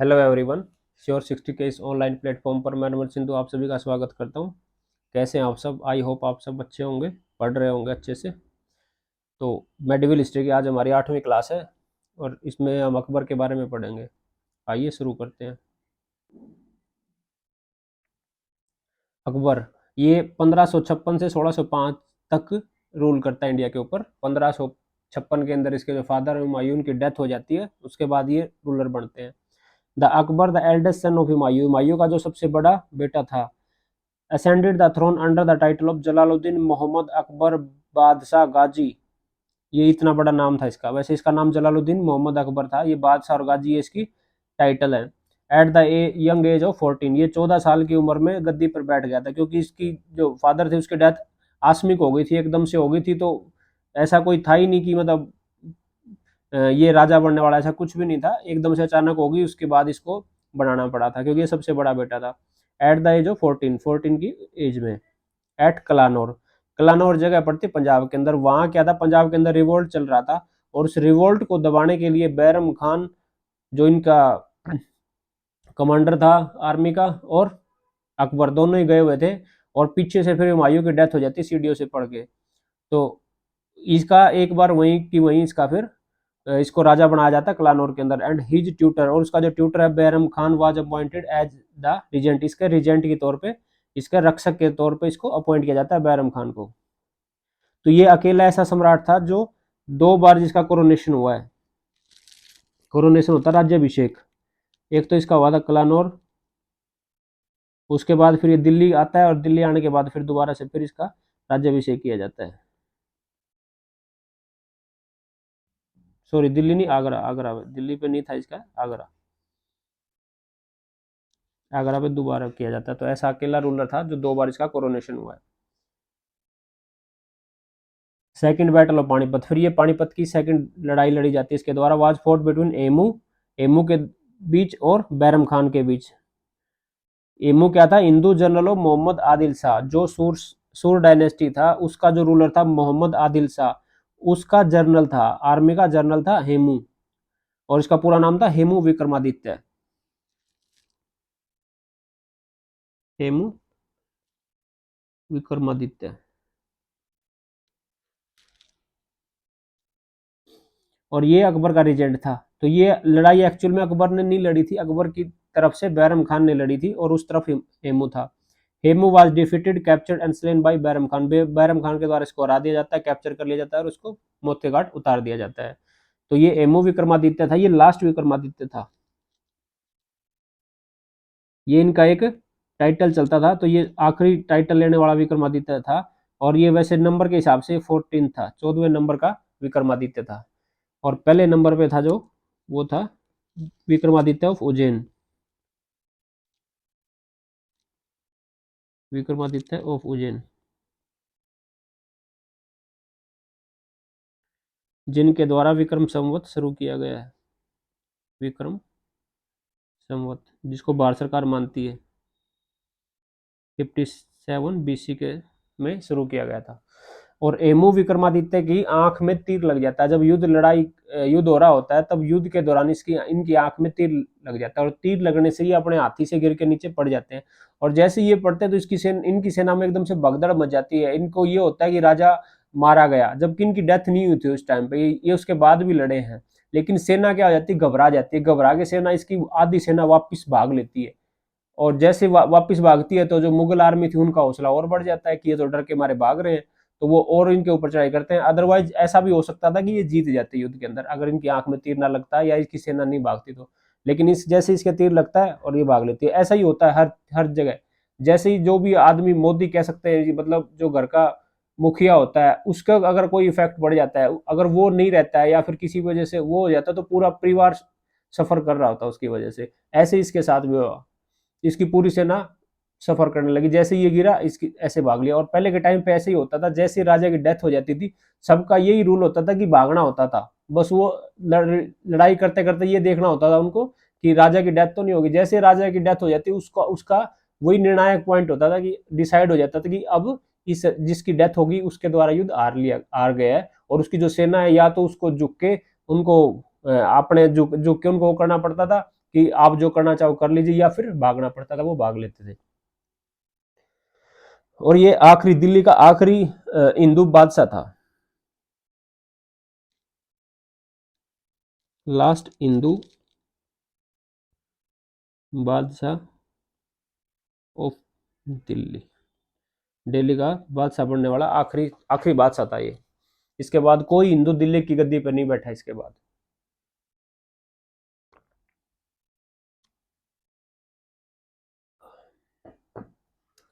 Hello everyone. Sure 60 के इस online platform पर मैं नमन सिंधु आप सभी का स्वागत करता हूं। कैसे हैं आप सब? आई होप आप सब अच्छे होंगे, पढ़ रहे होंगे अच्छे से। तो मेडिवल हिस्ट्री की आज हमारी 8वीं क्लास है और इसमें हम अकबर के बारे में पढ़ेंगे। आइए शुरू करते हैं। अकबर ये 1556 से 1605 तक रूल करता है इंडिया के ऊपर। 1556 के अंदर इसके जो फादर हुमायूं की डेथ हो जाती है, उसके बाद ये रूलर बनते हैं। The Akbar the eldest son of Humayun, Humayun का जो सबसे बड़ा बेटा था, ascended the throne under the title of Jalaluddin Mohammad Akbar बादशाह गाजी। ये इतना बड़ा नाम था इसका। वैसे इसका नाम जलालुद्दीन मोहम्मद अकबर था, ये बादशाह और गाजी ये इसकी टाइटल है। At the young age of 14, ये 14 साल की उम्र में गद्दी पर बैठ गया था, क्योंकि इसकी जो फादर थे उसकी डेथ आकस्मिक हो गई थी, एकदम से हो गई थी। तो ऐसा कोई था ही नहीं कि मतलब ये राजा बनने वाला, ऐसा कुछ भी नहीं था, एकदम से अचानक होगी। उसके बाद इसको बनाना पड़ा था क्योंकि ये सबसे बड़ा बेटा था। एट द एज ऑफ 14 की एज में। एट कलानौर, कलानौर जगह पड़ती पंजाब के अंदर। वहां क्या था, पंजाब के अंदर रिवोल्ट चल रहा था और उस रिवोल्ट को दबाने के लिए बैरम खान जो इनका कमांडर था आर्मी का, और अकबर दोनों ही गए हुए थे। और पीछे से फिर हुमायूं की डेथ हो जाती सीढ़ियों से पड़ के। तो इसका एक बार वहीं की वहीं इसका फिर इसको राजा बनाया जाता है कलानौर के अंदर। एंड हिज ट्यूटर, और उसका जो ट्यूटर है Bairam Khan was appointed as the regent, इसके रिजेंट के तौर पे, इसके रक्षक के तौर पे इसको अपॉइंट किया जाता है बैरम खान को। तो ये अकेला ऐसा सम्राट था जो 2 बार जिसका कोरोनेशन हुआ है। कोरोनेशन होता है राज्यभिषेक। एक तो इसका हुआ था कलानौर, उसके बाद फिर ये दिल्ली आता है और दिल्ली आने के बाद फिर दोबारा से फिर इसका राज्यभिषेक किया जाता है। सॉरी, दिल्ली नहीं, आगरा। आगरा में, दिल्ली पे नहीं था इसका, आगरा। आगरा पे दोबारा किया जाता है। तो ऐसा अकेला रूलर था जो 2 बार इसका कोरोनेशन हुआ है। सेकंड बैटल ऑफ पानीपत, फिर ये पानीपत की सेकंड लड़ाई लड़ी जाती है इसके द्वारा। Was fort between emu, emu के बीच और बैरम खान के बीच। एमू क्या था, हिंदू जनरल ऑफ मोहम्मद आदिल शाह, जो सूर डायनेस्टी था उसका जो रूलर था मोहम्मद आदिल शाह, उसका जनरल था, आर्मी का जनरल था हेमू। और इसका पूरा नाम था हेमू विक्रमादित्य। हेमू विक्रमादित्य। और ये अकबर का रिजेंट था। तो ये लड़ाई एक्चुअल में अकबर ने नहीं लड़ी थी, अकबर की तरफ से बैरम खान ने लड़ी थी और उस तरफ हेमू था। Hemu was defeated captured and slain by Bairam Khan, Bairam Khan के द्वारा इसको हरा दिया जाता है, कैप्चर कर लिया जाता है और उसको मौत के घाट उतार दिया जाता है। तो ये हेमू विक्रमादित्य था, ये लास्ट विक्रमादित्य था। ये इनका एक टाइटल चलता था, तो ये आखिरी टाइटल लेने वाला विक्रमादित्य था। और ये वैसे नंबर के हिसाब से 14 था, 14वें नंबर का विक्रमादित्य था। और पहले नंबर पे था जो, वो था विक्रमादित्य ऑफ उज्जैन। विक्रमादित्य ऑफ उज्जैन, जिनके द्वारा विक्रम संवत शुरू किया गया है। विक्रम संवत, जिसको भारत सरकार मानती है, 57 BC के में शुरू किया गया था। और एमू विक्रमादित्य की आंख में तीर लग जाता है। जब युद्ध हो रहा होता है, तब युद्ध के दौरान इसकी इनकी आंख में तीर लग जाता है और तीर लगने से ये अपने हाथी से गिर के नीचे पड़ जाते हैं। और जैसे ये पड़ते हैं तो इनकी सेना में एकदम से भगदड़ मच जाती है। इनको ये होता है कि राजा मारा गया, जबकि इनकी डेथ नहीं हुई थी उस टाइम पे, ये उसके बाद भी लड़े हैं। लेकिन सेना क्या हो जाती है, घबरा जाती है। घबरा के सेना, इसकी आधी सेना वापिस भाग लेती है। और जैसे वापस भागती है तो जो मुगल आर्मी थी उनका हौसला और बढ़ जाता है कि ये तो डर के मारे भाग रहे हैं। तो वो और इनके ऊपर चढ़ाई करते हैं। अदरवाइज ऐसा भी हो सकता था कि ये जीत जाते युद्ध के अंदर, अगर इनकी आंख में तीर ना लगता है या इसकी सेना नहीं भागती तो। लेकिन इस जैसे इसके तीर लगता है और ये भाग लेती है। ऐसा ही होता है हर हर जगह। जैसे ही जो भी आदमी, मोदी कह सकते हैं, मतलब जो घर का मुखिया होता है, उसका अगर कोई इफेक्ट पड़ जाता है, अगर वो नहीं रहता है या फिर किसी वजह से वो हो जाता है, तो पूरा परिवार सफर कर रहा होता है उसकी वजह से। ऐसे इसके साथ भी हुआ, इसकी पूरी सेना सफर करने लगी। जैसे ये गिरा, इसकी ऐसे भाग लिया। और पहले के टाइम पे ऐसे ही होता था, जैसे राजा की डेथ हो जाती थी, सबका यही रूल होता था कि भागना होता था। बस वो लड़ाई करते करते ये देखना होता था उनको कि राजा की डेथ तो नहीं होगी। जैसे राजा की डेथ हो जाती, उसका उसका वही निर्णायक पॉइंट होता था कि डिसाइड हो जाता था कि अब इस जिसकी डेथ होगी उसके द्वारा युद्ध हार गया है। और उसकी जो सेना है, या तो उसको झुक के उनको अपने झुक झुक के उनको वो करना पड़ता था कि आप जो करना चाहो कर लीजिए, या फिर भागना पड़ता था, वो भाग लेते थे। और ये आखिरी दिल्ली का आखिरी हिंदू बादशाह था, लास्ट हिंदू बादशाह ऑफ दिल्ली। दिल्ली का बादशाह बनने वाला आखिरी आखिरी बादशाह था ये। इसके बाद कोई हिंदू दिल्ली की गद्दी पर नहीं बैठा इसके बाद।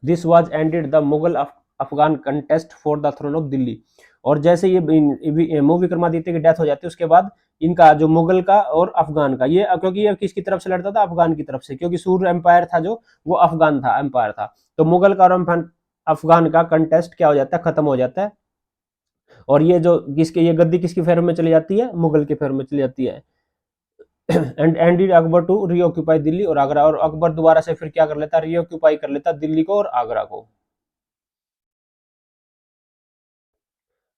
This was ended the Mughal Afghan contest for the throne of Delhi. और जैसे ये मूवी विक्रमादित्य की डेथ हो जाती है, उसके बाद इनका जो मुगल का और अफगान का, ये क्योंकि ये किसकी तरफ से लड़ता था, अफगान की तरफ से, क्योंकि सूर्य एम्पायर था जो, वो अफगान था, एम्पायर था। तो मुगल का और अफगान का कंटेस्ट क्या हो जाता है, खत्म हो जाता है। और ये जो किसके, ये गद्दी किसकी फेवर में चली जाती है, मुगल की फेवर में चली जाती है। And ended Akbar to reoccupy Delhi और आगरा। और अकबर दोबारा से फिर क्या कर लेता, रीऑक्यूपाई कर लेता दिल्ली को और आगरा को।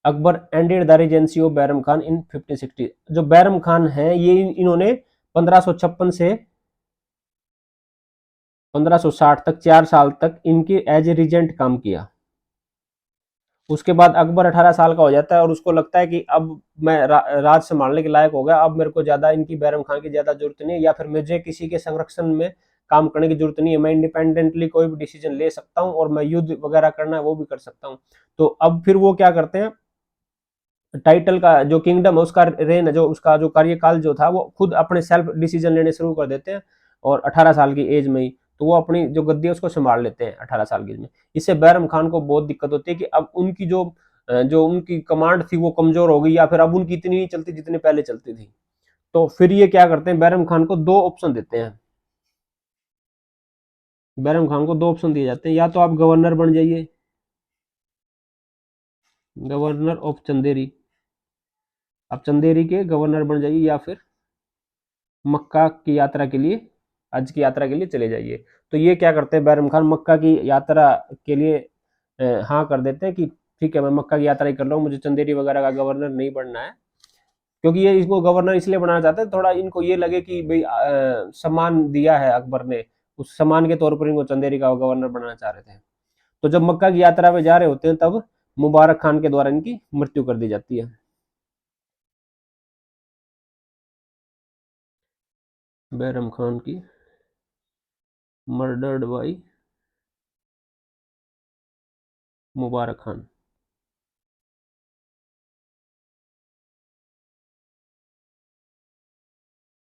Akbar ended the regency of Bairam Khan in 1560। जो बैरम खान है, ये इन्होंने 1556 से 1560 तक 4 साल तक इनके एज ए रिजेंट काम किया। उसके बाद अकबर 18 साल का हो जाता है और उसको लगता है कि अब मैं राज संभालने के लायक हो गया, अब मेरे को ज्यादा इनकी बैरम खान की ज्यादा जरूरत नहीं है, या फिर मुझे किसी के संरक्षण में काम करने की जरूरत नहीं है, मैं इंडिपेंडेंटली कोई भी डिसीजन ले सकता हूँ और मैं युद्ध वगैरह करना है वो भी कर सकता हूँ। तो अब फिर वो क्या करते हैं, टाइटल का जो किंगडम है उसका रेन, जो उसका जो कार्यकाल जो था, वो खुद अपने सेल्फ डिसीजन लेने शुरू कर देते हैं। और 18 साल की एज में ही तो वो अपनी जो गद्दी है उसको संभाल लेते हैं 18 साल की एज में। इससे बैरम खान को बहुत दिक्कत होती है कि अब उनकी जो उनकी कमांड थी वो कमजोर हो गई, या फिर अब उनकी इतनी नहीं चलती जितनी पहले चलती थी। तो फिर ये क्या करते हैं, बैरम खान को दो ऑप्शन देते हैं। बैरम खान को दो ऑप्शन दिए जाते हैं, या तो आप गवर्नर बन जाइए, गवर्नर ऑफ चंदेरी, आप चंदेरी के गवर्नर बन जाइए, या फिर मक्का की यात्रा के लिए, हज की यात्रा के लिए चले जाइए। तो ये क्या करते हैं, बैरम खान मक्का की यात्रा के लिए हाँ कर देते हैं कि ठीक है मैं मक्का की यात्रा ही कर रहा हूँ, मुझे चंदेरी वगैरह का गवर्नर नहीं बनना है। क्योंकि ये इसको गवर्नर इसलिए बनाना चाहते हैं, थोड़ा इनको ये लगे कि भाई सम्मान दिया है अकबर ने, उस सम्मान के तौर पर इनको चंदेरी का गवर्नर बनाना चाह रहे थे। तो जब मक्का की यात्रा पे जा रहे होते हैं तब मुबारक खान के द्वारा इनकी मृत्यु कर दी जाती है। बैरम खान की मर्डर्ड बाई मुबारक खान।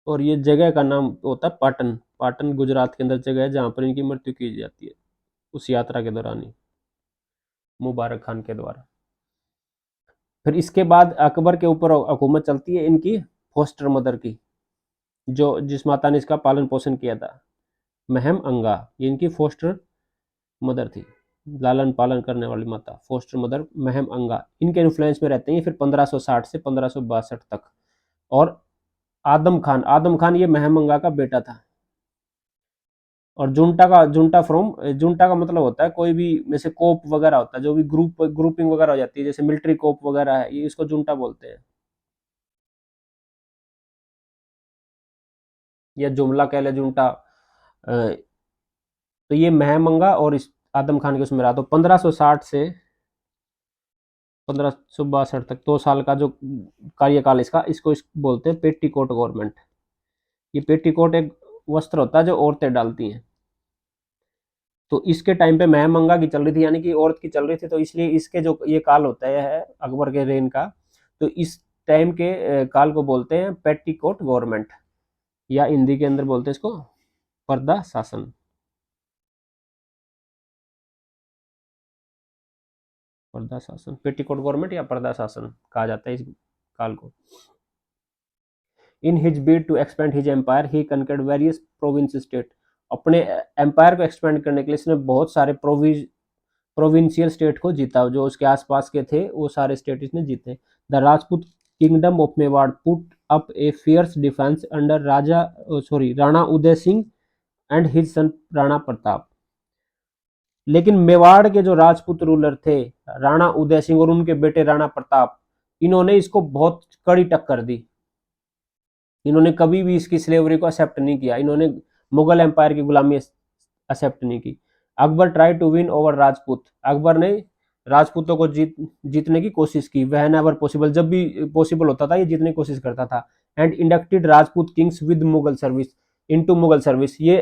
और ये जगह का नाम होता है पाटन। पाटन गुजरात के अंदर जगह है जहां पर इनकी मृत्यु की जाती है, उस यात्रा के दौरान ही, मुबारक खान के द्वारा। फिर इसके बाद अकबर के ऊपर हुकूमत चलती है इनकी फोस्टर मदर की, जो जिस माता ने इसका पालन पोषण किया था, महम अंगा। ये इनकी फोस्टर मदर थी, लालन पालन करने वाली माता, फोस्टर मदर महम अंगा। इनके इन्फ्लुएंस में रहते हैं फिर 1560 से 1562 तक। और आदम खान ये महम अंगा का बेटा था। और जुंटा का मतलब होता है कोई भी जैसे कोप वगैरह होता है, जो भी ग्रुपिंग वगैरह हो जाती है, जैसे मिलिट्री कोप वगैरह है, ये इसको जुंटा बोलते हैं, या जुमला कह ले, जुंटा। तो ये महमंगा और इस आदम खान के उसमें रहा। तो 1560 से 1562 तक 2 साल का जो कार्यकाल इसका, इसको बोलते हैं पेटीकोट गवर्नमेंट। ये पेटीकोट एक वस्त्र होता है जो औरतें डालती हैं। तो इसके टाइम पे महमंगा की चल रही थी, यानी कि औरत की चल रही थी, तो इसलिए इसके जो ये काल होता है अकबर के रेन का, तो इस टाइम के काल को बोलते हैं पेटीकोट गवर्नमेंट, या हिंदी के अंदर बोलते हैं इसको पर्दा शासन। पर्दा शासन, पेटीकोट गवर्नमेंट या पर्दा शासन कहा जाता है इस काल को। In his bid to expand his empire he conquered various province state. अपने एम्पायर को एक्सपेंड करने के लिए इसने बहुत सारे प्रोविंशियल स्टेट को जीता, जो उसके आसपास के थे वो सारे स्टेट इसने जीते। The Rajput kingdom of Mewar put up a fierce defence under Rana Uday Singh and his son Rana Pratap. लेकिन मेवाड़ के जो राजपूत रूलर थे, राणा उदय सिंह और उनके बेटे राणा प्रताप, इन्होंने इसको बहुत कड़ी टक्कर दी। इन्होंने कभी भी इसकी स्लेवरी को एक्सेप्ट नहीं किया, इन्होंने मुगल एम्पायर की गुलामी एक्सेप्ट नहीं की। Akbar try to win over Rajput, Akbar ने राजपूतों को जीतने की कोशिश की, वह नेवर पॉसिबल, जब भी पॉसिबल होता था ये जीतने की कोशिश करता था। And inducted Rajput Kings with Mughal service into Mughal service, ये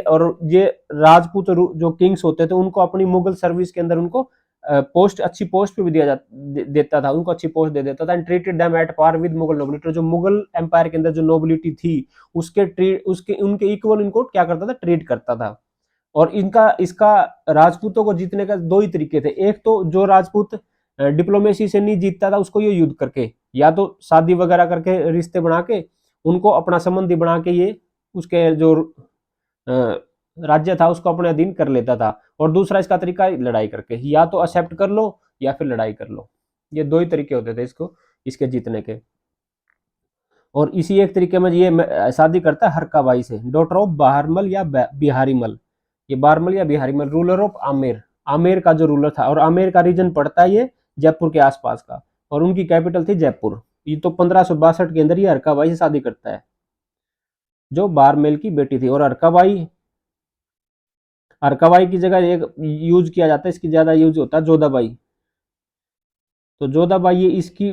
राजपूत जो किंग्स होते थे उनको अपनी मुगल सर्विस के अंदर उनको पोस्ट, अच्छी पोस्ट पे भी देता था, उनको अच्छी पोस्ट दे देता था। And treated them at par with Mughal nobility, जो मुगल एम्पायर के अंदर जो नोबिलिटी थी उसके उनके इक्वल इनको क्या करता था, ट्रीट करता था। और इनका इसका राजपूतों को जीतने का दो ही तरीके थे, एक तो जो राजपूत डिप्लोमेसी से नहीं जीतता था उसको ये युद्ध करके, या तो शादी वगैरह करके रिश्ते बना के उनको अपना संबंधी बना के ये उसके जो राज्य था उसको अपने अधीन कर लेता था। और दूसरा इसका तरीका लड़ाई करके, या तो एक्सेप्ट कर लो या फिर लड़ाई कर लो, ये दो ही तरीके होते थे इसको इसके जीतने के। और इसी एक तरीके में ये शादी करता है हरका बाई से, डॉटर ऑफ बहारमल या बिहारी मल, ये बारमल या बिहारी मल, रूलर ऑफ आमेर, आमेर का जो रूलर था, और आमेर का रीजन पड़ता है ये जयपुर के आसपास का, और उनकी कैपिटल थी जयपुर। ये तो 1562 के अंदर ये हरका बाई से शादी करता है, जो बारमेल की बेटी थी। और हरकाबाई की जगह एक यूज किया जाता है, इसकी ज्यादा यूज होता है जोधाबाई। तो जोधाबाई ये इसकी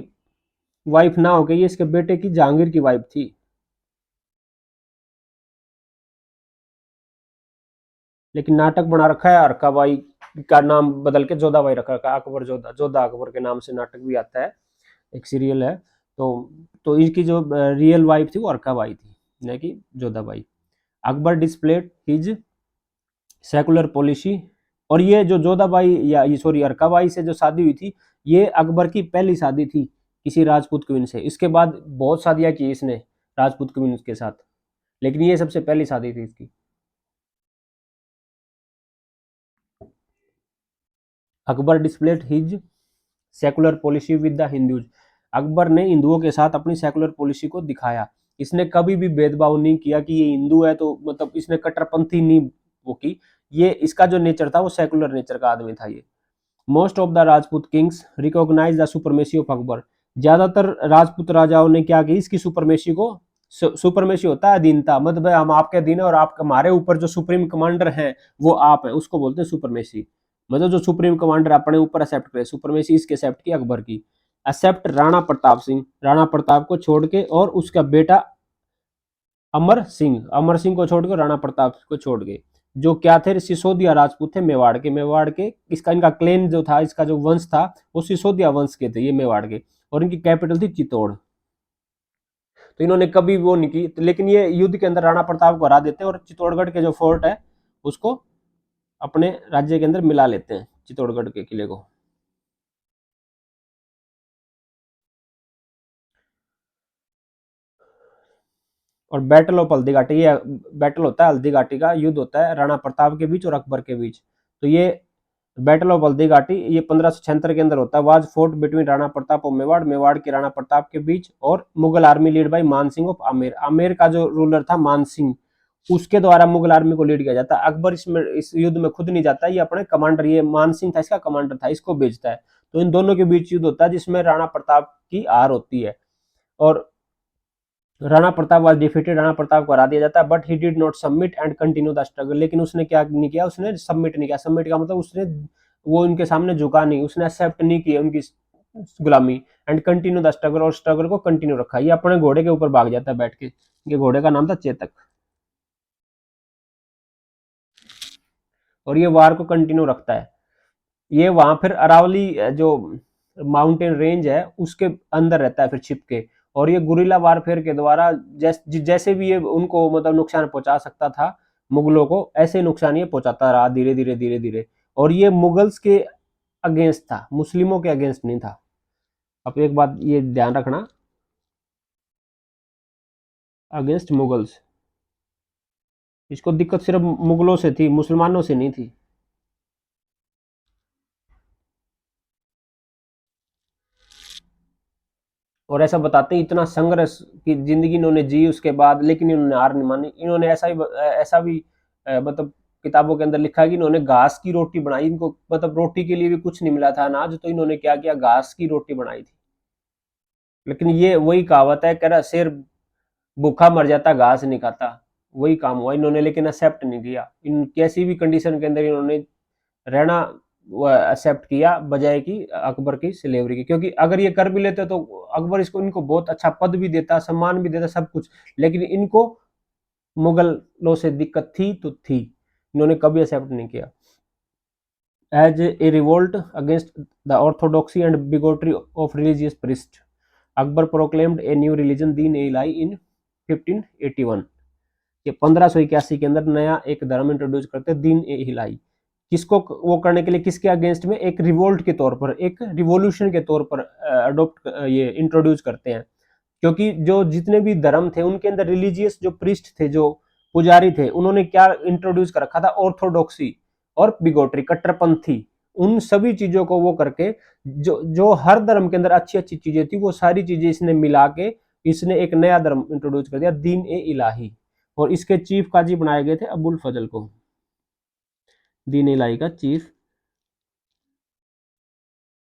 वाइफ ना होकर ये इसके बेटे की जहांगीर की वाइफ थी। लेकिन नाटक बना रखा है, हरकाबाई का नाम बदल के जोधाबाई रखा रखा है, अकबर जोधा, जोधा अकबर के नाम से नाटक भी आता है, एक सीरियल है। तो इसकी जो रियल वाइफ थी वो हरकाबाई थी, न कि Jodha Bai. Akbar displayed his secular policy, और ये जो जोधाबाई या ये सॉरी अरकाबाई से जो शादी हुई थी, ये अकबर की पहली शादी थी किसी राजपूत क्वीन से। इसके बाद बहुत शादियां की इसने राजपूत क्वीन के साथ, लेकिन ये सबसे पहली शादी थी इसकी। Akbar displayed his secular policy with the Hindus, Akbar ने हिंदुओं के साथ अपनी सेकुलर पॉलिसी को दिखाया। इसने कभी भी भेदभाव नहीं किया कि ये हिंदू है तो मतलब इसने कट्टरपंथी नहीं वो की, ये इसका जो नेचर था वो सेकुलर नेचर का आदमी था ये। Most of the Rajput kings recognize the supremacy of Akbar, ज्यादातर राजपूत राजाओं ने क्या की, इसकी सुपरमेसी को, सुपरमेसी होता है अधीनता, मतलब हम आपके अधीन है और आप हमारे ऊपर जो सुप्रीम कमांडर हैं वो आप हैं, उसको बोलते हैं सुपरमेसी। मतलब जो सुप्रीम कमांडर अपने ऊपर एक्सेप्ट करे, सुपरमेसी इसके एक्सेप्ट की अकबर की। एक्सेप्ट राणा प्रताप सिंह, राणा प्रताप को छोड़ के, और उसका बेटा अमर सिंह को छोड़ के, राणा प्रताप को छोड़ के, जो क्या थे, सिसोदिया राजपूत थे, मेवाड़ के इसका इनका क्लेन जो था, इसका जो वंश था वो सिसोदिया वंश के थे ये मेवाड़ के, और इनकी कैपिटल थी चित्तौड़। तो इन्होंने कभी वो नहीं की, लेकिन ये युद्ध के अंदर राणा प्रताप को हरा देते हैं और चित्तौड़गढ़ के जो फोर्ट है उसको अपने राज्य के अंदर मिला लेते हैं, चित्तौड़गढ़ के किले को। और बैटल ऑफ हल्दी घाटी, ये बैटल होता है हल्दी घाटी का, युद्ध होता है राणा प्रताप के बीच और अकबर के बीच। तो ये बैटल ऑफ हल्दी घाटी ये 1576 के अंदर होता है, was fort between Rana Pratap और मेवाड़ के राणा प्रताप के बीच और मुगल आर्मी लीड बाई मान सिंह ऑफ आमेर, आमेर का जो रूलर था मान सिंह, उसके द्वारा मुगल आर्मी को लीड किया जाता है। अकबर इसमें इस युद्ध में खुद नहीं जाता, ये अपने कमांडर, ये मान सिंह था इसका कमांडर था, इसको भेजता है। तो इन दोनों के बीच युद्ध होता है जिसमें राणा प्रताप की हार होती है, और राणा प्रताप वाज डिफीटेड, राणा प्रताप को हरा दिया जाता है। But he did not submit and continue the struggle, लेकिन उसने क्या नहीं किया, उसने सबमिट नहीं किया। सबमिट का मतलब उसने वो इनके सामने झुका नहीं, उसने एक्सेप्ट नहीं किया उनकी गुलामी। एंड कंटिन्यू द स्ट्रगल, और स्ट्रगल को कंटिन्यू रखा। ये अपने घोड़े के ऊपर भाग जाता है बैठ के, ये घोड़े का नाम था चेतक, और ये वार को कंटिन्यू रखता है। ये वहां फिर अरावली जो माउंटेन रेंज है उसके अंदर रहता है फिर छिप के, और ये गुरिल्ला वारफेयर के द्वारा जैसे भी ये उनको मतलब नुकसान पहुंचा सकता था मुगलों को, ऐसे नुकसान ये पहुंचाता रहा धीरे धीरे धीरे धीरे। और ये मुगल्स के अगेंस्ट था, मुस्लिमों के अगेंस्ट नहीं था। अब एक बात ये ध्यान रखना, अगेंस्ट मुगल्स, इसको दिक्कत सिर्फ मुगलों से थी, मुसलमानों से नहीं थी। और ऐसा बताते हैं इतना संघर्ष की जिंदगी इन्होंने जी उसके बाद, लेकिन इन्होंने हार नहीं मानी। इन्होंने ऐसा भी मतलब किताबों के अंदर लिखा है कि इन्होंने घास की रोटी बनाई, इनको मतलब रोटी के लिए भी कुछ नहीं मिला था अनाज, तो इन्होंने क्या किया, घास की रोटी बनाई थी। लेकिन ये वही कहावत है, कह रहा शेर भूखा मर जाता घास नहीं खाता, वही काम हुआ इन्होंने, लेकिन एक्सेप्ट नहीं किया। इन कैसी भी कंडीशन के अंदर इन्होंने रहना एक्सेप्ट किया, बजाय कि अकबर की स्लेवरी की। क्योंकि अगर ये कर भी लेते तो अकबर इसको इनको बहुत अच्छा पद भी देता, सम्मान भी देता, सब कुछ, लेकिन इनको मुगलों से दिक्कत थी तो थी, इन्होंने कभी एक्सेप्ट नहीं किया। As a revolt against the orthodoxy and bigotry of religious priest, Akbar proclaimed a new religion Din i इलाही इन 1581। ये 1581 के अंदर नया एक धर्म इंट्रोड्यूस करते हैं, दीन ए इलाही। किसको वो करने के लिए, किसके अगेंस्ट में, एक रिवोल्ट के तौर पर, एक रिवोल्यूशन के तौर पर अडोप्ट ये इंट्रोड्यूस करते हैं। क्योंकि जो जितने भी धर्म थे उनके अंदर रिलीजियस जो प्रीस्ट थे, जो पुजारी थे, उन्होंने क्या इंट्रोड्यूस कर रखा था, ऑर्थोडॉक्सी और बिगोटरी, कट्टरपंथी, उन सभी चीजों को वो करके, जो जो हर धर्म के अंदर अच्छी अच्छी चीजें थी वो सारी चीजें इसने मिला के इसने एक नया धर्म इंट्रोड्यूस कर दिया, दीन ए इलाही। और इसके चीफ काजी बनाए गए थे अबुल फजल को, दीन ए इलाही का चीफ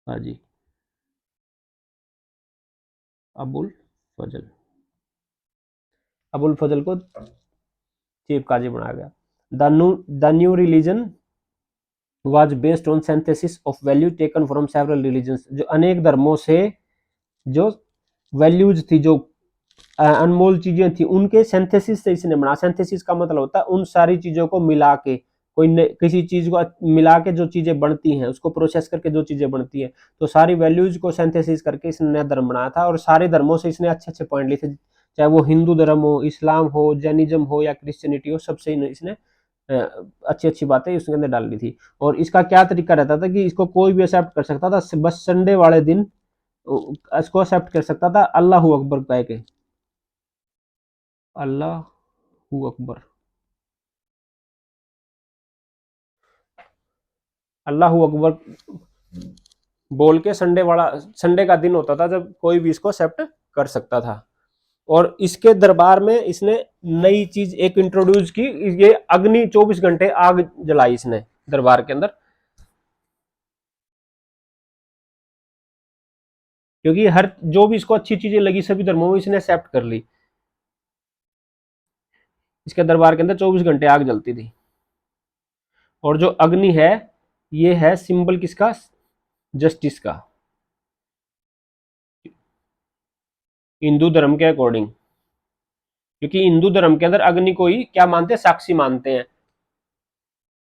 काजी अबुल फजल, अबुल फजल को चीफ काजी बनाया गया। The new religion was based on synthesis of value taken from several religions, जो अनेक धर्मों से जो वैल्यूज थी, जो अनमोल चीजें थी, उनके सिंथेसिस से इसने बना। सिंथेसिस का मतलब होता है उन सारी चीजों को मिला के, किसी चीज को मिला के जो चीजें बनती हैं, उसको प्रोसेस करके जो चीजें बनती हैं, तो सारी वैल्यूज को सिंथेसिस करके इसने नया धर्म बनाया था। और सारे धर्मों से इसने अच्छे अच्छे पॉइंट लिए थे, चाहे वो हिंदू धर्म हो, इस्लाम हो, जैनिज्म हो या क्रिश्चियनिटी हो, सबसे इसने अच्छी अच्छी बातें उसके अंदर डाल दी थी। और इसका क्या तरीका रहता था कि इसको कोई भी एक्सेप्ट कर सकता था, बस संडे वाले दिन इसको एक्सेप्ट कर सकता था, अल्लाह अकबर कह के, अल्लाह अकबर, अल्लाह अकबर बोल के संडे वाला, संडे का दिन होता था जब कोई भी इसको एक्सेप्ट कर सकता था। और इसके दरबार में इसने नई चीज एक इंट्रोड्यूस की, ये अग्नि 24 घंटे आग जलाई इसने दरबार के अंदर, क्योंकि हर जो भी इसको अच्छी चीजें लगी सभी धर्मों में इसने एक्सेप्ट कर ली। इसके दरबार के अंदर 24 घंटे आग जलती थी। और जो अग्नि है ये है सिंबल किसका, जस्टिस का, हिंदू धर्म के अकॉर्डिंग। क्योंकि हिंदू धर्म के अंदर अग्नि को ही क्या मानते हैं, साक्षी मानते हैं,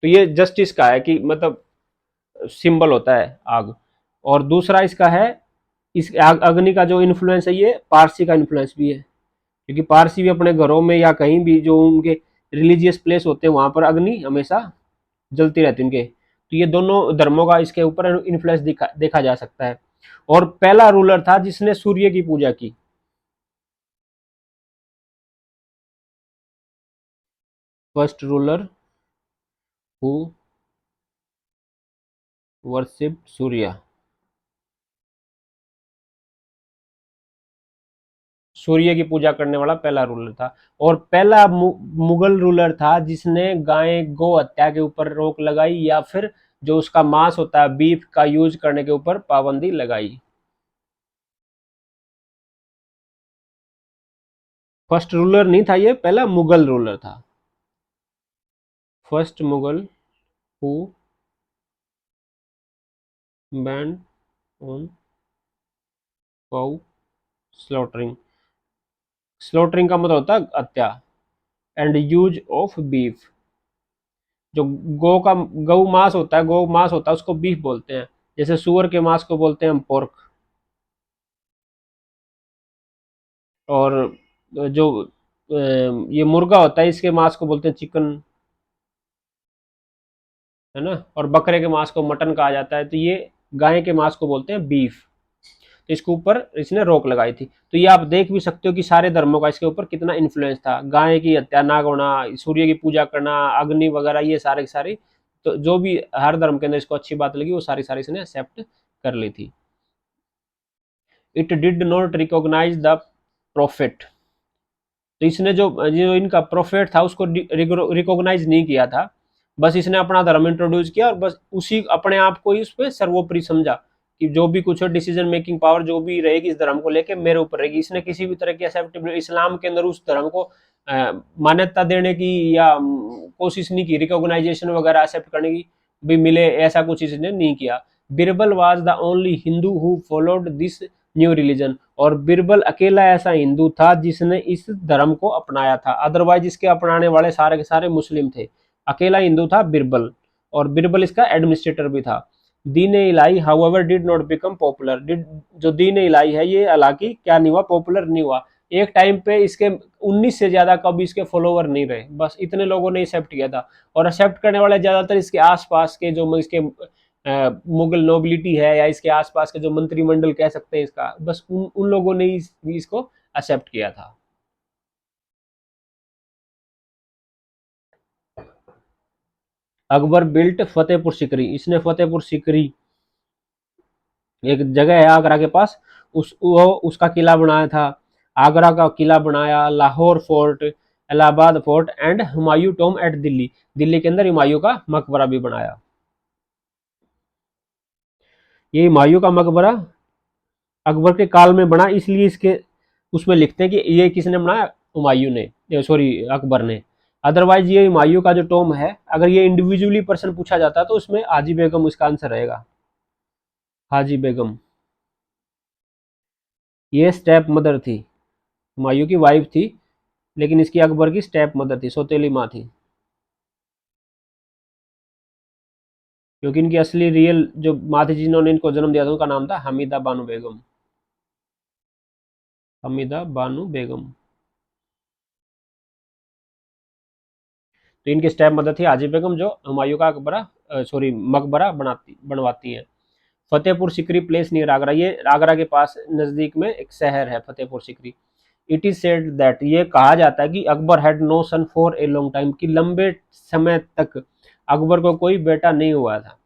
तो ये जस्टिस का है कि मतलब सिंबल होता है आग। और दूसरा इसका है, इस अग्नि का जो इन्फ्लुएंस है ये पारसी का इन्फ्लुएंस भी है, क्योंकि पारसी भी अपने घरों में या कहीं भी जो उनके रिलीजियस प्लेस होते हैं वहां पर अग्नि हमेशा जलती रहती है उनके। तो ये दोनों धर्मों का इसके ऊपर इन्फ्लुएंस देखा जा सकता है। और पहला रूलर था जिसने सूर्य की पूजा की, फर्स्ट रूलर हु वर्शिप्ड सूर्य, सूर्य की पूजा करने वाला पहला रूलर था। और पहला मुगल रूलर था जिसने गाय गौ हत्या के ऊपर रोक लगाई, या फिर जो उसका मांस होता है बीफ का यूज करने के ऊपर पाबंदी लगाई। फर्स्ट रूलर नहीं था ये, पहला मुगल रूलर था, first Mughal who band on cow slaughtering, slaughtering का मतलब होता है हत्या, एंड यूज ऑफ बीफ, जो गौ मांस होता है, गौ मांस होता है उसको बीफ बोलते हैं, जैसे सुअर के मांस को बोलते हैं हम पोर्क। और जो ये मुर्गा होता है इसके मांस को बोलते हैं चिकन, है ना। और बकरे के मांस को मटन कहा जाता है, तो ये गाय के मांस को बोलते हैं बीफ। तो इसके ऊपर इसने रोक लगाई थी। तो ये आप देख भी सकते हो कि सारे धर्मों का इसके ऊपर कितना इन्फ्लुएंस था, गाय की हत्या ना होना, सूर्य की पूजा करना, अग्नि वगैरह, ये सारे सारे, तो जो भी हर धर्म के अंदर इसको अच्छी बात लगी वो सारी सारी इसने एक्सेप्ट कर ली थी। It did not recognize the prophet, तो इसने जो जो इनका प्रोफेट था उसको रिकॉग्नाइज नहीं किया था, बस इसने अपना धर्म इंट्रोड्यूस किया और बस उसी अपने आप को ही उस पर सर्वोपरि समझा कि जो भी कुछ हो डिसीजन मेकिंग पावर जो भी रहेगी इस धर्म को लेके मेरे ऊपर रहेगी। इसने किसी भी तरह की एक्सेप्टेबल इस्लाम के अंदर उस धर्म को मान्यता देने की या कोशिश नहीं की, रिकॉग्नाइजेशन वगैरह एक्सेप्ट करने की भी मिले, ऐसा कुछ इसने नहीं किया। Birbal was the only Hindu who followed this new religion, और बिरबल अकेला ऐसा हिंदू था जिसने इस धर्म को अपनाया था, अदरवाइज इसके अपनाने वाले सारे के सारे मुस्लिम थे। अकेला हिंदू था बिरबल, और बिरबल इसका एडमिनिस्ट्रेटर भी था। Din Ilahi however did not become popular, did जो दीन इलाही है ये हालांकि क्या नहीं हुआ, पॉपुलर नहीं हुआ। एक टाइम पे इसके 19 से ज्यादा कभी इसके फॉलोवर नहीं रहे, बस इतने लोगों ने एक्सेप्ट किया था। और एक्सेप्ट करने वाले ज्यादातर इसके आसपास के जो इसके मुगल नोबिलिटी है या इसके आसपास के जो मंत्रिमंडल कह सकते हैं इसका, बस उन लोगों ने इसको एक्सेप्ट किया था। अकबर बिल्ट फतेहपुर सिकरी, इसने फतेहपुर सिकरी एक जगह है आगरा के पास, उसका किला बनाया था। आगरा का किला बनाया, Lahore fort, Allahabad fort and Humayun tomb at Delhi, Delhi के अंदर हुमायूं का मकबरा भी बनाया। ये हुमायूं का मकबरा अकबर के काल में बना, इसलिए इसके उसमें लिखते हैं कि ये किसने बनाया, हुमायूं ने, सॉरी अकबर ने। अदरवाइज ये हुमायूं का जो टॉम है, अगर ये इंडिविजुअली पर्सन पूछा जाता है तो उसमें हाजी बेगम इसका आंसर रहेगा, हाजी बेगम। ये स्टेप मदर थी, हुमायूं की वाइफ थी, लेकिन इसकी अकबर की स्टेप मदर थी, सौतेली माँ थी, क्योंकि इनकी असली रियल जो माँ थी जिन्होंने इनको जन्म दिया था उनका नाम था हमीदा बानो बेगम, हमीदा बानो बेगम। तो इनकी स्टेप मदर थी हाजी बेगम, जो हुमायूं का मकबरा बनवाती है। फतेहपुर सिकरी प्लेस नियर आगरा, ये आगरा के पास नजदीक में एक शहर है Fatehpur Sikri. It is said that, ये कहा जाता है कि Akbar had no son for a long time, कि लंबे समय तक अकबर को कोई बेटा नहीं हुआ था।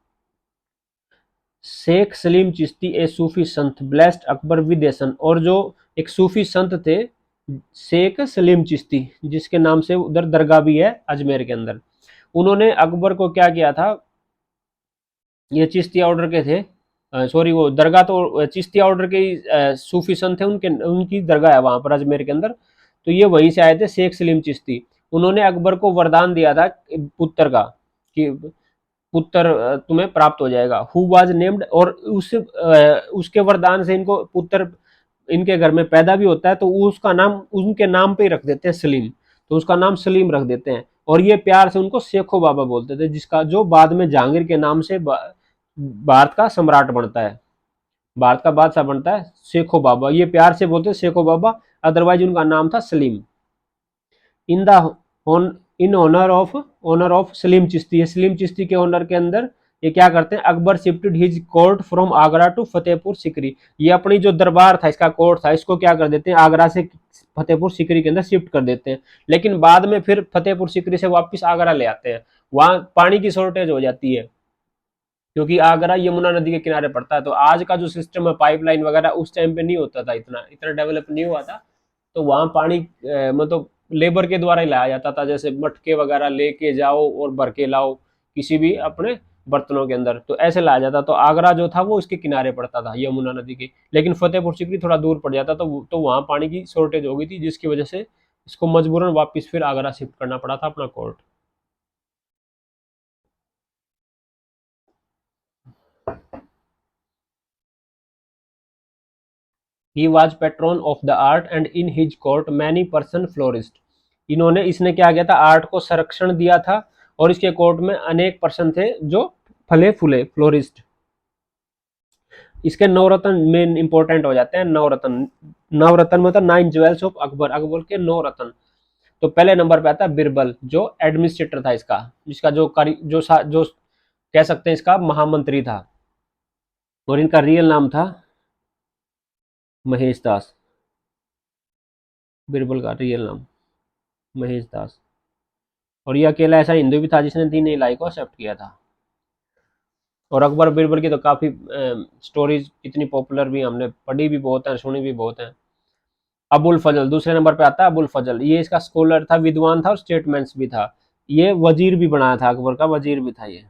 शेख सलीम चिश्ती ए सूफी संत ब्लेस्ड अकबर विद ए सन, और जो एक सूफी संत थे शेख सलीम चिश्ती, जिसके नाम से उधर दरगाह भी है अजमेर के अंदर, उन्होंने अकबर को क्या किया था, ये चिश्तिया ऑर्डर के थे, सॉरी वो दरगाह तो चिश्तिया ऑर्डर के ही सूफी संत थे, उनके उनकी दरगाह है वहां पर अजमेर के अंदर। तो ये वहीं से आए थे शेख सलीम चिश्ती। उन्होंने अकबर को वरदान दिया था पुत्र का, कि पुत्र तुम्हें प्राप्त हो जाएगा, हु वाज नेम्ड, और उसके वरदान से इनको पुत्र इनके घर में पैदा भी होता है तो उसका नाम उनके नाम पे ही रख देते हैं सलीम, तो उसका नाम सलीम रख देते हैं। और ये प्यार से उनको शेखो बाबा बोलते थे, जिसका जो बाद में जहांगीर के नाम से भारत का सम्राट बनता है, भारत का बादशाह बनता है शेखो बाबा, ये प्यार से बोलते शेखो बाबा, अदरवाइज उनका नाम था Salim. In the in honour of Salim Chishti, Salim Chishti के ऑनर के अंदर ये क्या करते हैं, Akbar shifted his court from Agra to Fatehpur Sikri, ये अपनी जो दरबार था इसका कोर्ट था इसको क्या कर देते हैं आगरा से फतेहपुर सिकरी के अंदर शिफ्ट कर देते हैं। लेकिन बाद में फिर फतेहपुर सिकरी से वापस आगरा ले आते हैं, वहां पानी की शॉर्टेज हो जाती है, क्योंकि आगरा यमुना नदी के किनारे पड़ता है। तो आज का जो सिस्टम है पाइपलाइन वगैरह उस टाइम पे नहीं होता था, इतना इतना डेवलप नहीं हुआ था। तो वहां पानी मतलब लेबर के द्वारा ही लाया जाता था, जैसे मटके वगैरह लेके जाओ और भर के लाओ किसी भी अपने बर्तनों के अंदर, तो ऐसे लाया जाता। तो आगरा जो था वो इसके किनारे पड़ता था यमुना नदी के, लेकिन फतेहपुर सिकरी थोड़ा दूर पड़ जाता, तो वहां पानी की शॉर्टेज हो गई थी, जिसकी वजह से इसको मजबूरन वापस फिर आगरा शिफ्ट करना पड़ा था अपना court. He was Patreon of the art and in his court many person florist, इन्होंने इसने क्या किया था, आर्ट को संरक्षण दिया था, और इसके कोर्ट में अनेक पर्सन थे जो फले फूले फ्लोरिस्ट। इसके नवरत्न मेन इंपॉर्टेंट हो जाते हैं, नवरत्न, नवरत्न मतलब 9 ज्वेल्स ऑफ अकबर, अकबर के 9 रत्न। तो पहले नंबर पे आता है बिरबल, जो एडमिनिस्ट्रेटर था इसका, जिसका जो कह सकते हैं इसका महामंत्री था, और इनका रियल नाम था महेश दास, बिरबल का रियल नाम महेश दास। और ये अकेला ऐसा हिंदू भी था जिसने दीन इलाही को एक्सेप्ट किया था। और अकबर बिरबल की तो काफ़ी स्टोरीज इतनी पॉपुलर भी हमने पढ़ी भी बहुत है, सुनी भी बहुत है। अबुल फजल दूसरे नंबर पे आता है, अबुल फजल, ये इसका स्कॉलर था, विद्वान था और स्टेटमेंट्स भी था। ये वजीर भी बनाया था, अकबर का वजीर भी था ये,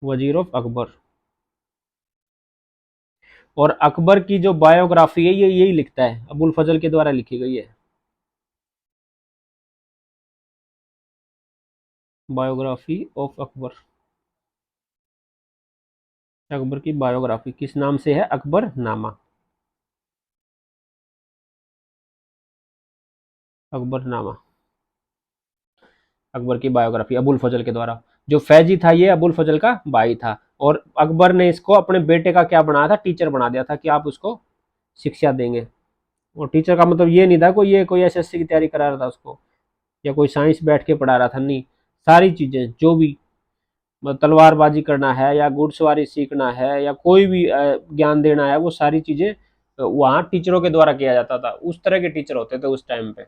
वजीर ऑफ अकबर। और अकबर की जो बायोग्राफी है ये यही लिखता है, अबुल फजल के द्वारा लिखी गई है। बायोग्राफी ऑफ अकबर, अकबर की बायोग्राफी किस नाम से है? अकबर नामा, अकबर नामा, अकबर की बायोग्राफी अबुल फजल के द्वारा। जो फैजी था ये अबुल फजल का भाई था, और अकबर ने इसको अपने बेटे का क्या बनाया था? टीचर बना दिया था कि आप उसको शिक्षा देंगे। और टीचर का मतलब ये नहीं था कोई ये कोई एसएससी की तैयारी करा रहा था उसको, या कोई साइंस बैठ के पढ़ा रहा था, नहीं। सारी चीजें जो भी तलवारबाजी करना है या घुड़सवारी सीखना है या कोई भी ज्ञान देना है, वो सारी चीजें वहाँ टीचरों के द्वारा किया जाता था। उस तरह के टीचर होते थे उस टाइम पे।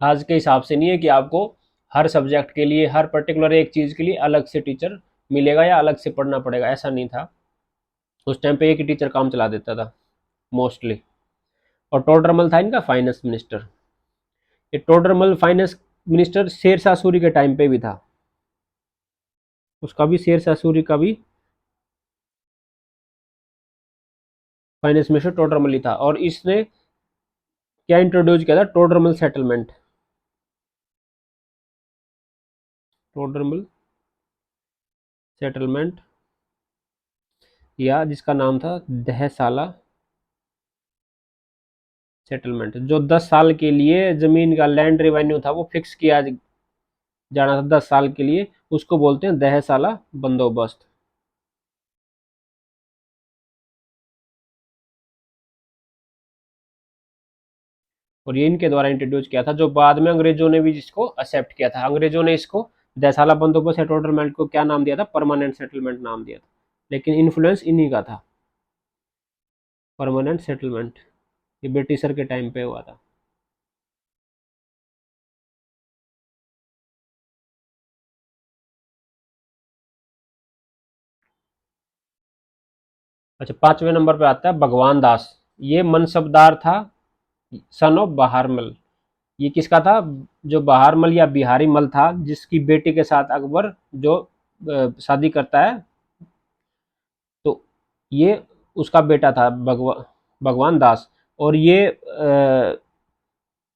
आज के हिसाब से नहीं है कि आपको हर सब्जेक्ट के लिए, हर पर्टिकुलर एक चीज के लिए अलग से टीचर मिलेगा या अलग से पढ़ना पड़ेगा, ऐसा नहीं था। उस टाइम पे एक ही टीचर काम चला देता था मोस्टली। और टोडरमल था इनका फाइनेंस मिनिस्टर। ये टोडरमल फाइनेंस मिनिस्टर शेरशाह सूरी के टाइम पे भी था, उसका भी शेरशाह सूरी का भी फाइनेंस मिनिस्टर टोडरमल ही था। और इसने क्या इंट्रोड्यूस किया था? टोडरमल सेटलमेंट, टोडरमल सेटलमेंट, या जिसका नाम था दहसाला सेटलमेंट। जो 10 साल के लिए जमीन का लैंड रेवेन्यू था वो फिक्स किया जाना था 10 साल के लिए, उसको बोलते हैं दहसाला बंदोबस्त। और ये इनके द्वारा इंट्रोड्यूस किया था, जो बाद में अंग्रेजों ने भी जिसको एक्सेप्ट किया था। अंग्रेजों ने इसको दहसाला बंदोबस्त या टोडरमेंट को क्या नाम दिया था? परमानेंट सेटलमेंट नाम दिया था, लेकिन इन्फ्लुएंस इन्हीं का था। परमानेंट सेटलमेंट ये ब्रिटिशर के टाइम पे हुआ था। अच्छा, 5वें नंबर पे आता है भगवान दास। ये मनसबदार था, सन ऑफ बहारमल। ये किसका था? जो बहारमल या बिहारी मल था, जिसकी बेटी के साथ अकबर जो शादी करता है, तो ये उसका बेटा था भगवान दास। और ये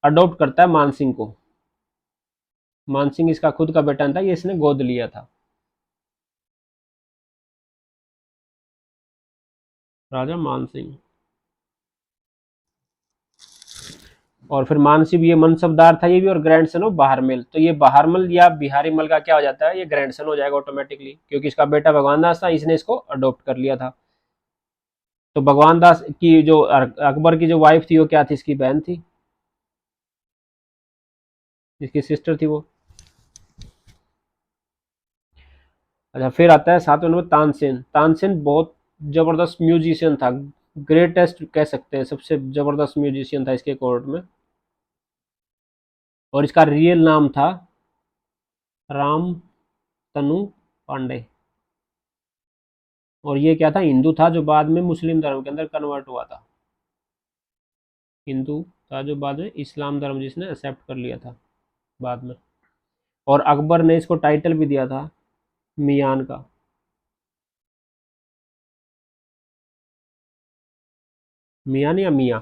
अडॉप्ट करता है मानसिंह को। मानसिंह इसका खुद का बेटा नहीं था, ये इसने गोद लिया था। राजा मानसिंह। और फिर मानसिंह ये मनसबदार था ये भी, और ग्रैंडसन ऑफ बहारमल। तो ये बहारमल या बिहारी मल का क्या हो जाता है? ये ग्रैंडसन हो जाएगा ऑटोमेटिकली, क्योंकि इसका बेटा भगवान दास था, इसने इसको अडॉप्ट कर लिया था। तो भगवान दास की जो अकबर की जो वाइफ थी वो क्या थी? इसकी बहन थी, इसकी सिस्टर थी वो। अच्छा, फिर आता है 7वें नंबर तानसेन। तानसेन बहुत जबरदस्त म्यूजिशियन था, ग्रेटेस्ट कह सकते हैं, सबसे जबरदस्त म्यूजिशियन था इसके कोर्ट में। और इसका रियल नाम था राम तनु पांडे। और ये क्या था? हिंदू था जो बाद में मुस्लिम धर्म के अंदर कन्वर्ट हुआ था। हिंदू था जो बाद में इस्लाम धर्म जिसने एक्सेप्ट कर लिया था बाद में। और अकबर ने इसको टाइटल भी दिया था मियान का। मियान या मियाँ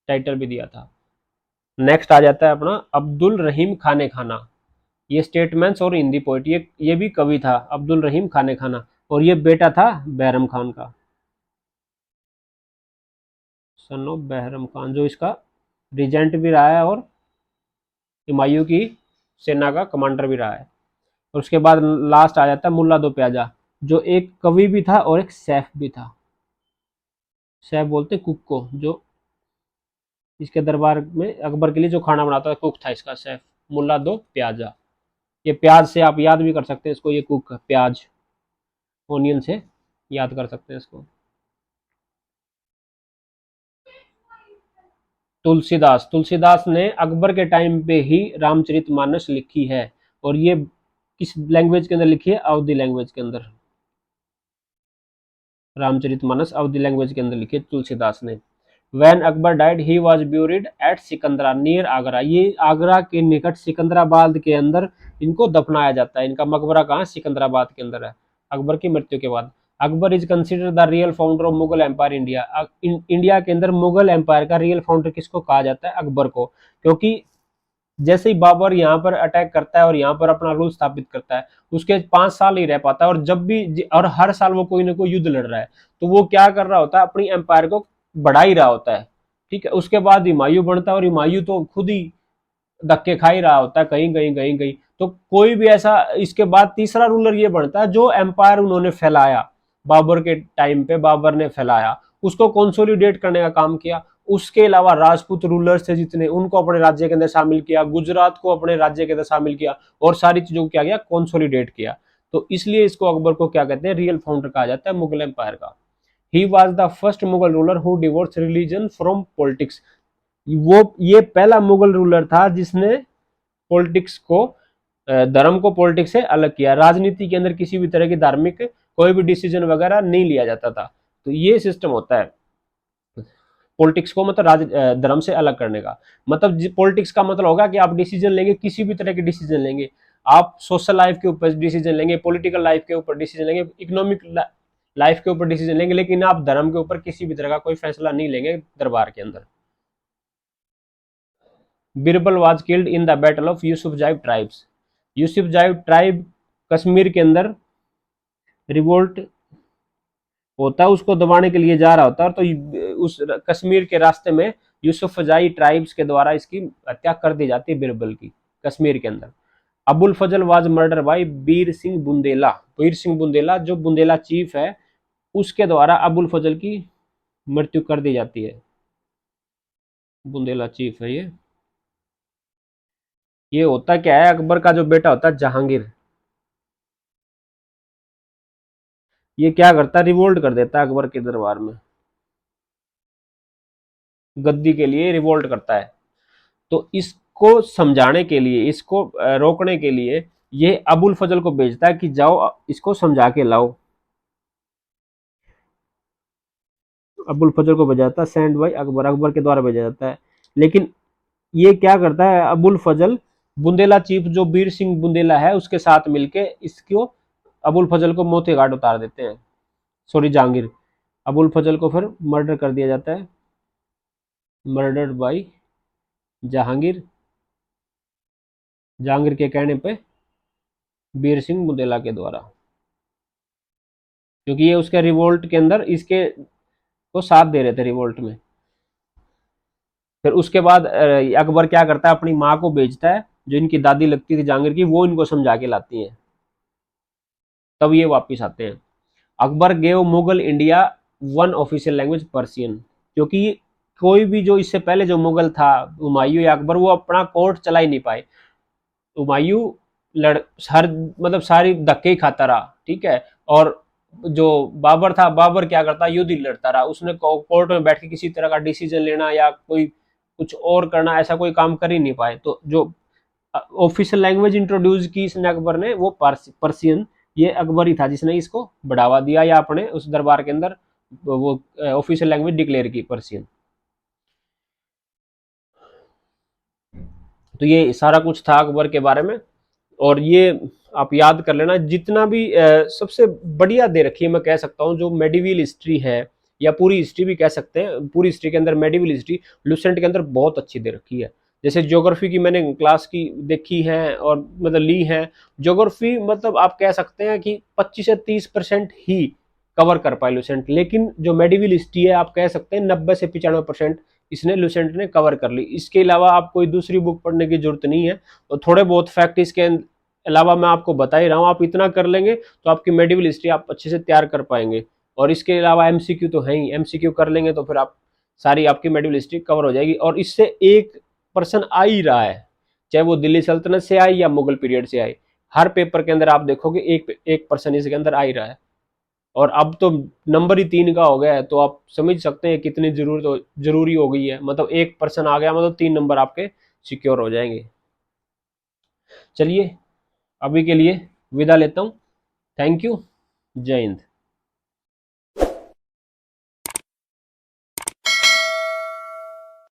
टाइटल भी दिया था। नेक्स्ट आ जाता है अपना अब्दुल रहीम खाने खाना। ये स्टेटमेंट्स और हिंदी पोइट, ये भी कवि था अब्दुल रहीम खाने खाना। और ये बेटा था बहरम खान का, सन ऑफ बहरम खान, जो इसका रिजेंट भी रहा है और हुमायूं की सेना का कमांडर भी रहा है। और उसके बाद लास्ट आ जाता है मुल्ला दो प्याजा, जो एक कवि भी था और एक सैफ भी था। सैफ बोलते कुक को, जो इसके दरबार में अकबर के लिए जो खाना बनाता था, कुक था इसका सैफ। मुल्ला दो प्याजा, ये प्याज से आप याद भी कर सकते हैं इसको, ये कुक प्याज ओनियन से याद कर सकते हैं इसको। तुलसीदास, तुलसीदास ने अकबर के टाइम पे ही रामचरितमानस लिखी है। और ये किस लैंग्वेज के अंदर लिखी है? अवधी लैंग्वेज के अंदर। रामचरितमानस अवधी लैंग्वेज के अंदर लिखी है तुलसीदास ने। When Akbar died he was buried at Sikandra near Agra. ये आगरा के निकट सिकंदराबाद के अंदर इनको दफनाया जाता है। इनका मकबरा कहाँ, सिकंदराबाद के अंदर है, अकबर की मृत्यु के बाद। Akbar is consider the real founder of Mughal empire India. India के अंदर मुगल एम्पायर का रियल फाउंडर किसको कहा जाता है, अकबर को। क्योंकि जैसे ही बाबर यहाँ पर अटैक करता है और यहाँ पर अपना रूल स्थापित करता है, उसके 5 साल ही रह पाता है, और जब भी और हर साल वो कोई ना कोई युद्ध लड़ रहा है, तो वो क्या कर रहा होता है, अपनी एम्पायर को बढ़ा ही रहा होता है। ठीक है, उसके बाद हुमायूं बनता है, और हुमायूं तो खुद ही धक्के खा ही रहा होता है कहीं कहीं कहीं कहीं। तो कोई भी ऐसा, इसके बाद तीसरा रूलर ये बनता है जो एम्पायर उन्होंने फैलाया, बाबर के टाइम पे बाबर ने फैलाया, उसको कंसोलिडेट करने का काम किया। उसके अलावा राजपूत रूलर्स थे जितने, उनको अपने राज्य के अंदर शामिल किया, गुजरात को अपने राज्य के अंदर शामिल किया, और सारी चीजों को क्या किया, कंसोलिडेट किया। तो इसलिए इसको अकबर को क्या कहते हैं, रियल फाउंडर कहा जाता है मुगल एम्पायर का। He was the first Mughal ruler who divorce religion from politics. वो ये पहला मुगल रूलर था जिसने पॉलिटिक्स को, धर्म को पॉलिटिक्स से अलग किया। राजनीति के अंदर किसी भी तरह की धार्मिक कोई भी डिसीजन वगैरह नहीं लिया जाता था। तो ये सिस्टम होता है पॉलिटिक्स को, मतलब धर्म से अलग करने का। मतलब पॉलिटिक्स का मतलब होगा कि आप डिसीजन लेंगे, किसी भी तरह के डिसीजन लेंगे, आप सोशल लाइफ के ऊपर डिसीजन लेंगे, पॉलिटिकल लाइफ के ऊपर डिसीजन लेंगे, इकोनॉमिक लाइफ के ऊपर डिसीजन लेंगे, लेकिन आप धर्म के ऊपर किसी भी तरह का कोई फैसला नहीं लेंगे दरबार के अंदर। Birbal was killed in the battle of Yousafzai tribes. Yousafzai tribe Kashmir के अंदर रिवोल्ट होता है, उसको दबाने के लिए जा रहा होता है, तो उस कश्मीर के रास्ते में यूसुफजाई ट्राइब्स के द्वारा इसकी हत्या कर दी जाती है बिरबल की, कश्मीर के अंदर। अबुल फजल was murder by Bir Singh Bundela. Bir Singh Bundela जो बुंदेला चीफ है, उसके द्वारा अबुल फजल की मृत्यु कर दी जाती है। बुंदेला चीफ है ये होता क्या है, अकबर का जो बेटा होता है जहांगीर, ये क्या करता है, रिवोल्ट कर देता है अकबर के दरबार में, गद्दी के लिए रिवोल्ट करता है। तो इसको समझाने के लिए, इसको रोकने के लिए ये अबुल फजल को भेजता है कि जाओ इसको समझा के लाओ। अबुल फजल को भेजा जाता है, सेंड बाई अकबर, अकबर के द्वारा भेजा जाता है। लेकिन ये क्या करता है अबुल फजल, बुंदेला चीफ जो बीर सिंह बुंदेला है उसके साथ मिलके इसको, अबुल फजल को मोती घाट उतार देते हैं, सॉरी जहांगीर। अबुल फजल को फिर मर्डर कर दिया जाता है, मर्डर्ड बाई जहांगीर, जहांगीर के कहने पे बीर सिंह बुंदेला के द्वारा, क्योंकि ये उसके रिवोल्ट के अंदर इसके को साथ दे रहे थे रिवोल्ट में। फिर उसके बाद अकबर क्या करता है, अपनी माँ को भेजता है, जो इनकी दादी लगती थी जहांगीर की, वो इनको समझा के लाती है, तब ये वापिस आते हैं। Akbar gave Mughal India one official language Persian. क्योंकि कोई भी जो इससे पहले जो मुगल था, हुमायूं या अकबर, वो अपना कोर्ट चला ही नहीं पाए। हुमायूं लड़ हर मतलब सारी धक्के ही खाता रहा, ठीक है। और जो बाबर था, बाबर क्या करता, युद्ध ही लड़ता रहा, उसने कोर्ट में बैठ के किसी तरह का डिसीजन लेना या कोई कुछ और करना, ऐसा कोई काम कर ही नहीं पाए। तो जो ऑफिशियल लैंग्वेज इंट्रोड्यूस की इसने अकबर ने, वो पर्सियन, ये अकबर ही था जिसने इसको बढ़ावा दिया, या अपने उस दरबार के अंदर वो ऑफिशियल लैंग्वेज डिक्लेयर की, पर्सियन। तो ये सारा कुछ था अकबर के बारे में। और ये आप याद कर लेना, जितना भी सबसे बढ़िया दे रखी है, मैं कह सकता हूँ, जो मेडिवल हिस्ट्री है, या पूरी हिस्ट्री भी कह सकते हैं, पूरी हिस्ट्री के अंदर मेडिवल हिस्ट्री लुसेंट के अंदर बहुत अच्छी दे रखी है। जैसे ज्योग्राफी की मैंने क्लास की देखी है और मतलब ली है, ज्योग्राफी मतलब आप कह सकते हैं कि 25 से 30% ही कवर कर पाए लुसेंट, लेकिन जो मेडिवल हिस्ट्री है आप कह सकते हैं 90 से 95% इसने लुसेंट ने कवर कर ली। इसके अलावा आप कोई दूसरी बुक पढ़ने की जरूरत नहीं है, और थोड़े बहुत फैक्ट इसके अलावा मैं आपको बता ही रहा हूँ, आप इतना कर लेंगे तो आपकी मेडिवल हिस्ट्री आप अच्छे से तैयार कर पाएंगे। और इसके अलावा एमसीक्यू तो है ही, एमसीक्यू कर लेंगे तो फिर आप सारी आपकी मेडिवल हिस्ट्री कवर हो जाएगी। और इससे एक पर्सन आ ही रहा है, चाहे वो दिल्ली सल्तनत से आए या मुगल पीरियड से आए, हर पेपर के अंदर आप देखोगे एक एक पर्सन इसके अंदर आ ही रहा है। और अब तो नंबर ही 3 का हो गया है, तो आप समझ सकते हैं कितनी जरूरी हो गई है। मतलब एक पर्सन आ गया मतलब 3 नंबर आपके सिक्योर हो जाएंगे। चलिए अभी के लिए विदा लेता हूँ। Thank you. जय हिंद।